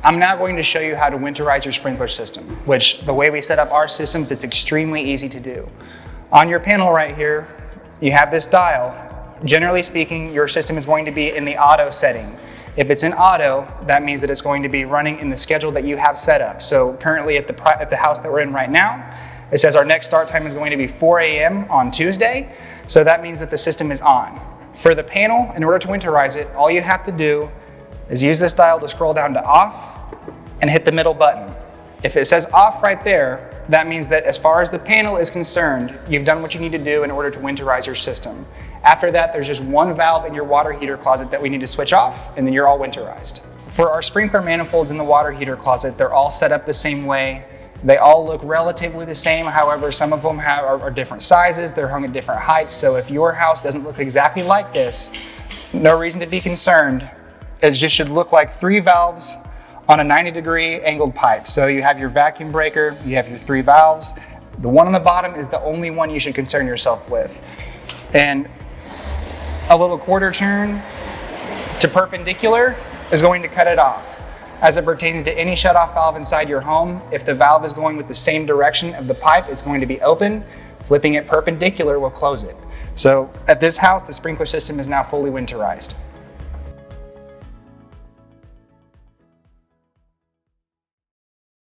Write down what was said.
I'm now going to show you how to winterize your sprinkler system, which the way we set up our systems, it's extremely easy to do. On your panel right here, you have this dial. Generally speaking, your system is going to be in the auto setting. If it's in auto, that means that it's going to be running in the schedule that you have set up. So currently at the house that we're in right now, it says our next start time is going to be 4 a.m. on Tuesday. So that means that the system is on. For the panel, in order to winterize it, all you have to do is use this dial to scroll down to off and hit the middle button. If it says off right there, that means that as far as the panel is concerned, you've done what you need to do in order to winterize your system. After that, there's just one valve in your water heater closet that we need to switch off, and then you're all winterized. For our sprinkler manifolds in the water heater closet, they're all set up the same way. They all look relatively the same. However, some of them are different sizes. They're hung at different heights. So if your house doesn't look exactly like this, no reason to be concerned. It just should look like 3 valves on a 90-degree angled pipe. So you have your vacuum breaker, you have your 3 valves. The one on the bottom is the only one you should concern yourself with. And a little quarter turn to perpendicular is going to cut it off. As it pertains to any shutoff valve inside your home, if the valve is going with the same direction of the pipe, it's going to be open. Flipping it perpendicular will close it. So at this house, the sprinkler system is now fully winterized.